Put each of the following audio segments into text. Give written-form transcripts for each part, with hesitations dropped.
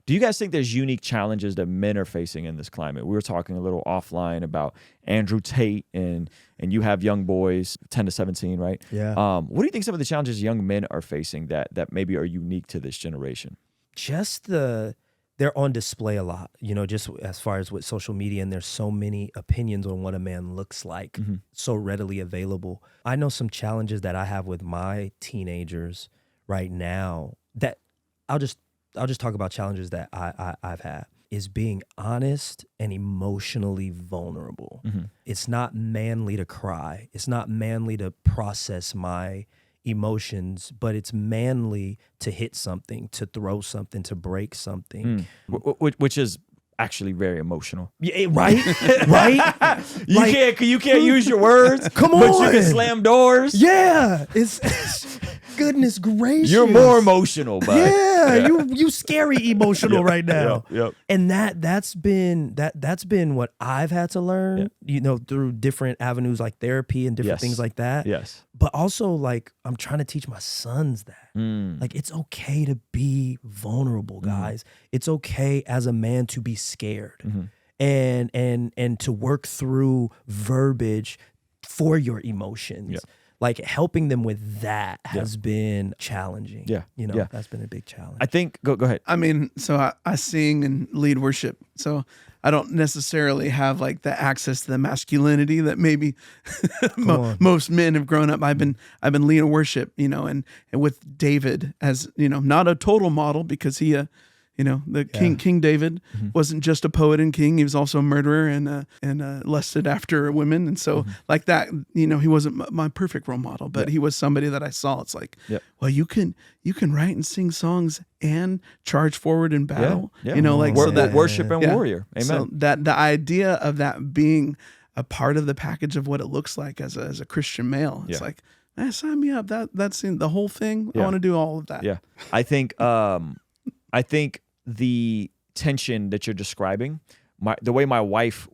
Do you guys think there's unique challenges that men are facing in this climate? We were talking a little offline about Andrew Tate, and you have young boys, 10 to 17, right? Yeah. What do you think some of the challenges young men are facing that maybe are unique to this generation? Just they're on display a lot, just as far as with social media, and there's so many opinions on what a man looks like, so readily available. I know some challenges that I have with my teenagers right now that I'll just talk about challenges that I've had, is being honest and emotionally vulnerable. It's not manly to cry. It's not manly to process my emotions, but it's manly to hit something, to throw something, to break something. Which is actually very emotional. Yeah, right? Right? You can't use your words. Come on. But you can slam doors. Yeah. It's goodness gracious. You're more emotional, bud. Yeah. You scary emotional right now. Yep. And that's been what I've had to learn, through different avenues like therapy and different things like that. Yes. But also, like, I'm trying to teach my sons that. Like, it's okay to be vulnerable, guys. It's okay as a man to be scared and to work through verbiage for your emotions. Yeah. Like, helping them with that has been challenging. That's been a big challenge. I think, go ahead. I mean, so I sing and lead worship. So I don't necessarily have like the access to the masculinity that maybe most men have grown up. I've been leading worship, and with David as, not a total model, because he, King David wasn't just a poet and king. He was also a murderer and lusted after women. And so like that, he wasn't my perfect role model, but he was somebody that I saw. It's like, well, you can write and sing songs and charge forward in battle, so that worship and warrior. Amen. So that the idea of that being a part of the package of what it looks like as a Christian male, it's like, sign me up. That's the whole thing. I want to do all of that. Yeah. I think the tension that you're describing, the way my wife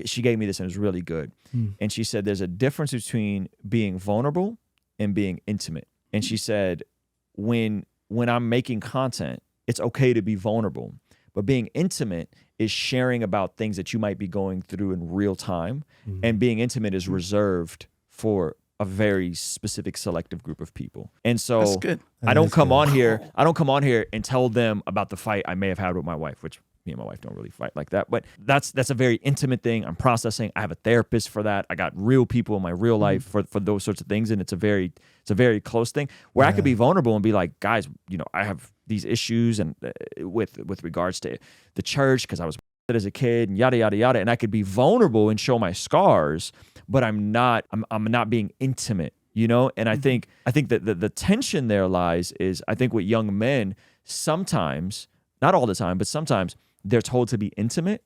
she gave me this, and it was really good. And she said there's a difference between being vulnerable and being intimate. And she said when I'm making content, it's okay to be vulnerable, but being intimate is sharing about things that you might be going through in real time, and being intimate is reserved for a very specific selective group of people. And so that's good. I don't come on here and tell them about the fight I may have had with my wife, which me and my wife don't really fight like that. But that's a very intimate thing. I'm processing. I have a therapist for that. I got real people in my real life for those sorts of things. And it's a very close thing where I could be vulnerable and be like, guys, I have these issues and with regards to the church, because I was as a kid and yada, yada, yada. And I could be vulnerable and show my scars, but I'm not being intimate, And I think that the tension there lies is, I think with young men, sometimes, not all the time, but sometimes they're told to be intimate,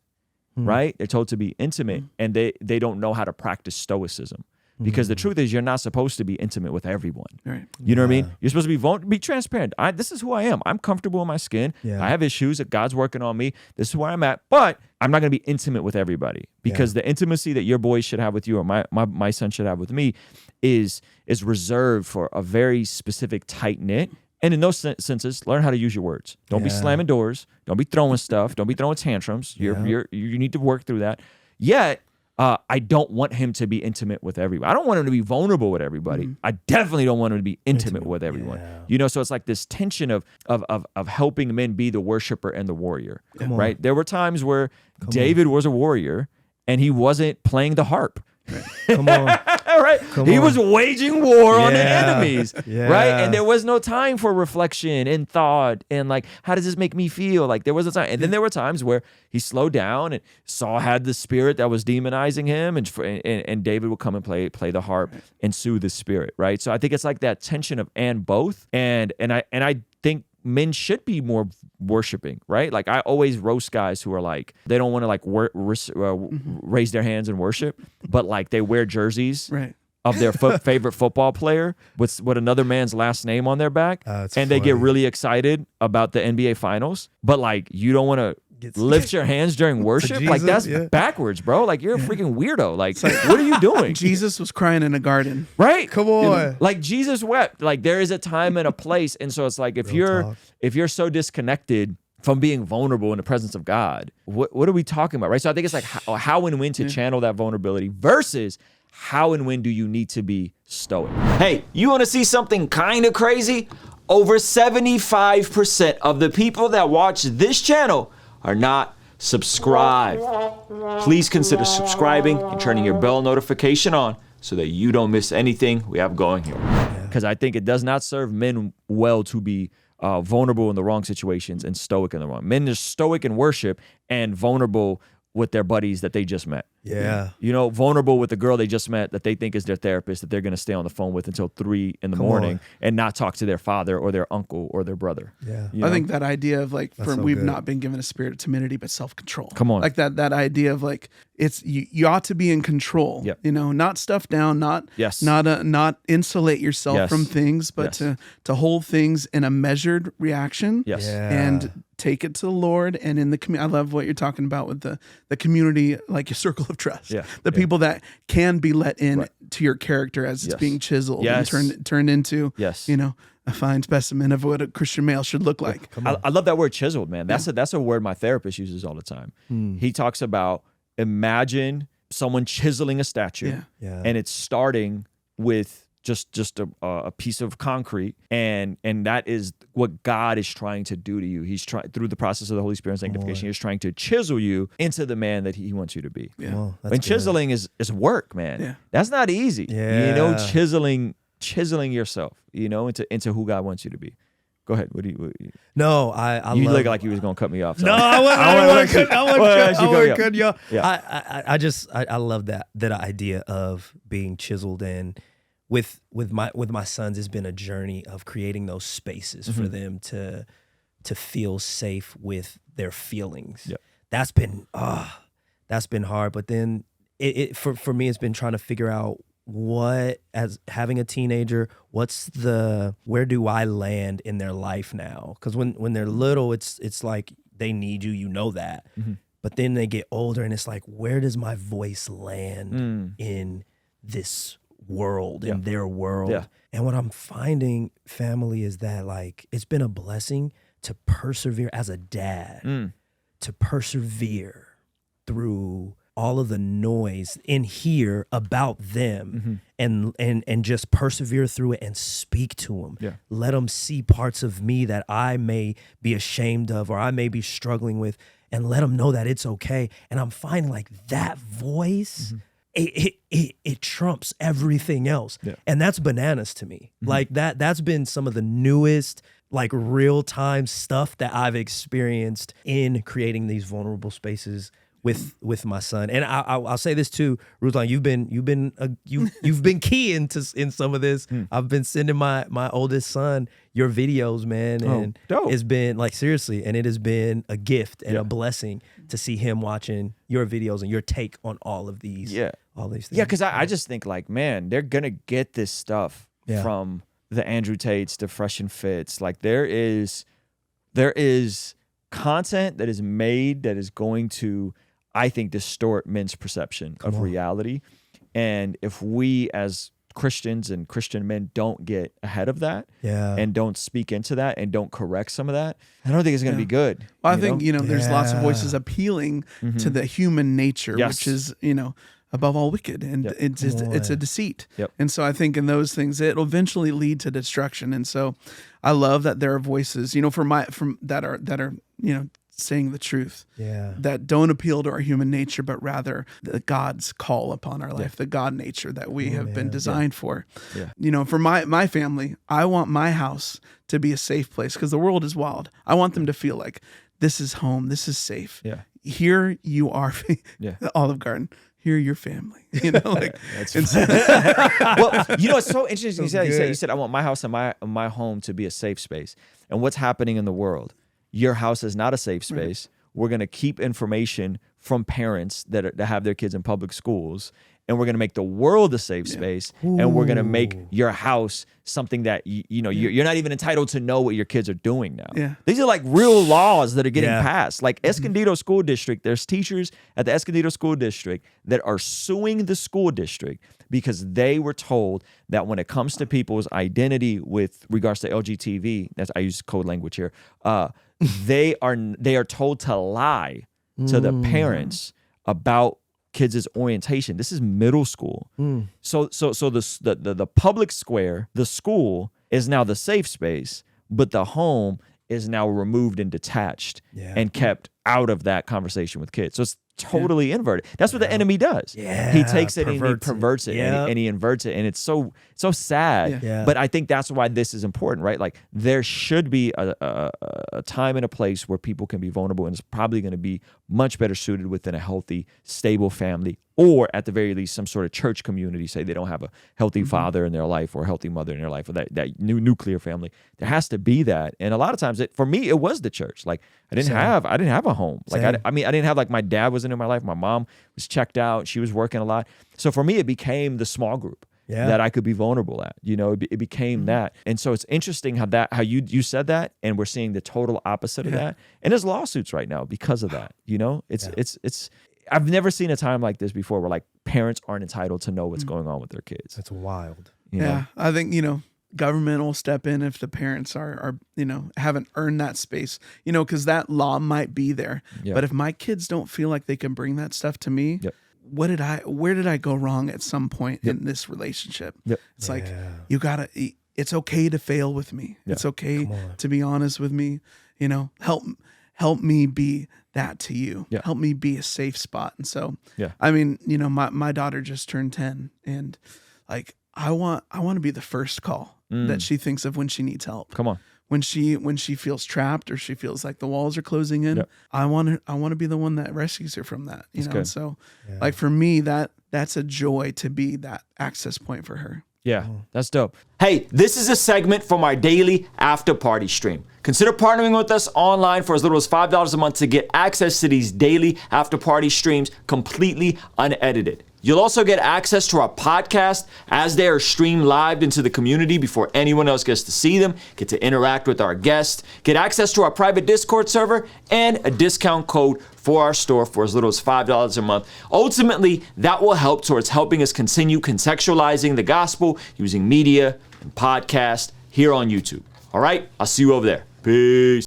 right? They're told to be intimate, and they don't know how to practice stoicism. Because the truth is, you're not supposed to be intimate with everyone. Right. You know what I mean? You're supposed to be transparent. This is who I am. I'm comfortable in my skin. I have issues that God's working on me. This is where I'm at. But I'm not going to be intimate with everybody, because the intimacy that your boys should have with you, or my son should have with me, is reserved for a very specific, tight knit. And in those senses, learn how to use your words. Don't be slamming doors. Don't be throwing stuff. Don't be throwing tantrums. You need to work through that. Yet, I don't want him to be intimate with everybody. I don't want him to be vulnerable with everybody. I definitely don't want him to be intimate with everyone. So it's like this tension of helping men be the worshiper and the warrior, right? There were times where David was a warrior and he wasn't playing the harp. Come on. Right? He was waging war on the enemies, right? And there was no time for reflection and thought and like, how does this make me feel? Like, there was a time. And then there were times where he slowed down, and Saul had the spirit that was demonizing him, and David would come and play the harp and soothe the spirit, right? So I think it's like that tension of and both. And I think men should be more worshiping, right? Like, I always roast guys who are like, they don't want to like raise their hands and worship, but like they wear jerseys of their favorite football player with another man's last name on their back, and they get really excited about the NBA finals, but like, you don't want to lift your hands during worship. Jesus, like, that's backwards, bro. Like, you're a freaking weirdo. Like, what are you doing? Jesus was crying in a garden, right? Come on. Like, Jesus wept. Like, there is a time and a place. And so it's like, if you're so disconnected from being vulnerable in the presence of God. What are we talking about, right? So I think it's like how and when to channel that vulnerability versus how and when do you need to be stoic. Hey, you want to see something kind of crazy? Over 75% of the people that watch this channel are not subscribed. Please consider subscribing and turning your bell notification on so that you don't miss anything we have going here. Because I think it does not serve men well to be vulnerable in the wrong situations and stoic in the wrong. Men are stoic in worship and vulnerable with their buddies that they just met. Yeah. You know, vulnerable with the girl they just met that they think is their therapist that they're going to stay on the phone with until 3 in the morning and not talk to their father or their uncle or their brother. Yeah. I think that idea of like, we've not been given a spirit of timidity, but self-control. Come on. Like that idea of like, it's, you ought to be in control, you know, not stuff down, not insulate yourself from things, but to hold things in a measured reaction and take it to the Lord. And in the community, I love what you're talking about with the community, like your circle of trust, the people that can be let in to your character as it's being chiseled and turned into, you know, a fine specimen of what a Christian male should look like. I love that word chiseled, man. That's a word my therapist uses all the time. He talks about, imagine someone chiseling a statue and it's starting with just a piece of concrete, and that is what God is trying to do to you. He's trying, through the process of the Holy Spirit and sanctification, he's trying to chisel you into the man that he wants you to be. And chiseling is work, man. That's not easy. You know, chiseling yourself, you know, into who God wants you to be. Go ahead. What do you? No, I you love, look like you was gonna cut me off. So. No, I want to cut you off. Yeah. I love that idea of being chiseled in. With my sons, it's been a journey of creating those spaces for them to feel safe with their feelings. That's been hard. But then for me, it's been trying to figure out what, as having a teenager, where do I land in their life now? Because when they're little, it's like they need you, you know that. But then they get older and it's like, where does my voice land in this world, in their world? And what I'm finding, family, is that like it's been a blessing to persevere as a dad, to persevere through all of the noise in here about them, and just persevere through it and speak to them. Let them see parts of me that I may be ashamed of or I may be struggling with, and let them know that it's okay. And I'm finding like that voice, it trumps everything else. And that's bananas to me. Like that's been some of the newest, like real-time stuff that I've experienced in creating these vulnerable spaces with my son. And I'll say this too, Ruslan, you've been key in some of this. I've been sending my oldest son your videos, man, and it's been like, seriously, and it has been a gift and a blessing to see him watching your videos and your take on all of these. All these things. Because I just think like, man, they're gonna get this stuff from the Andrew Tates, the Fresh and Fits. Like there is content that is made that is going to, I think, distort men's perception of reality. And if we as Christians and Christian men don't get ahead of that and don't speak into that and don't correct some of that, I don't think it's going to be good. Well, I think, there's lots of voices appealing to the human nature, which is, above all wicked, and it's a deceit. And so I think in those things, it'll eventually lead to destruction. And so I love that there are voices, that are saying the truth, that don't appeal to our human nature, but rather the God's call upon our life, the God nature that we have been designed for. For my family, I want my house to be a safe place because the world is wild. I want them to feel like this is home, this is safe. Here you are, the Olive Garden. Here, your family. Like that's well, it's so interesting. You said I want my house and my home to be a safe space. And what's happening in the world? Your house is not a safe space. We're going to keep information from parents that have their kids in public schools, and we're going to make the world a safe space, and we're going to make your house something that you're not even entitled to know what your kids are doing now. Yeah. These are like real laws that are getting passed. Like Escondido School District, there's teachers at the Escondido School District that are suing the school district because they were told that when it comes to people's identity with regards to LGTV, I use code language here, they are told to lie to the parents about kids' orientation. This is middle school. So the public square, the school, is now the safe space, but the home is now removed and detached and kept out of that conversation with kids. So it's totally inverted. That's what the enemy does. He takes it and he perverts it and he inverts it, and it's so sad. But I think that's why this is important, right? Like there should be a time and a place where people can be vulnerable, and it's probably going to be much better suited within a healthy, stable family, or at the very least some sort of church community. Say they don't have a healthy father in their life or a healthy mother in their life, or that new nuclear family. There has to be that. And a lot of times for me it was the church. Like I didn't have a home. Like I didn't have, like, my dad wasn't in my life. My mom was checked out. She was working a lot. So for me it became the small group that I could be vulnerable at. It became that. And so it's interesting how you said that, and we're seeing the total opposite of that. And there's lawsuits right now because of that. It's I've never seen a time like this before where like parents aren't entitled to know what's going on with their kids. That's wild. I think, government will step in if the parents are haven't earned that space, because that law might be there. But if my kids don't feel like they can bring that stuff to me, where did I go wrong at some point in this relationship? It's like, it's okay to fail with me. It's okay to be honest with me. Help me be that to you. Help me be a safe spot. And so, I mean, my daughter just turned 10, and like, I want to be the first call that she thinks of when she needs help. Come on. When she feels trapped or she feels like the walls are closing in, I want to be the one that rescues her from that. And so, like, for me, that's a joy to be that access point for her. Yeah, that's dope. Hey, this is a segment from our daily after party stream. Consider partnering with us online for as little as $5 a month to get access to these daily after party streams completely unedited. You'll also get access to our podcast as they are streamed live into the community before anyone else gets to see them, get to interact with our guests, get access to our private Discord server, and a discount code for our store for as little as $5 a month. Ultimately, that will help towards helping us continue contextualizing the gospel using media and podcast here on YouTube. All right, I'll see you over there. Peace.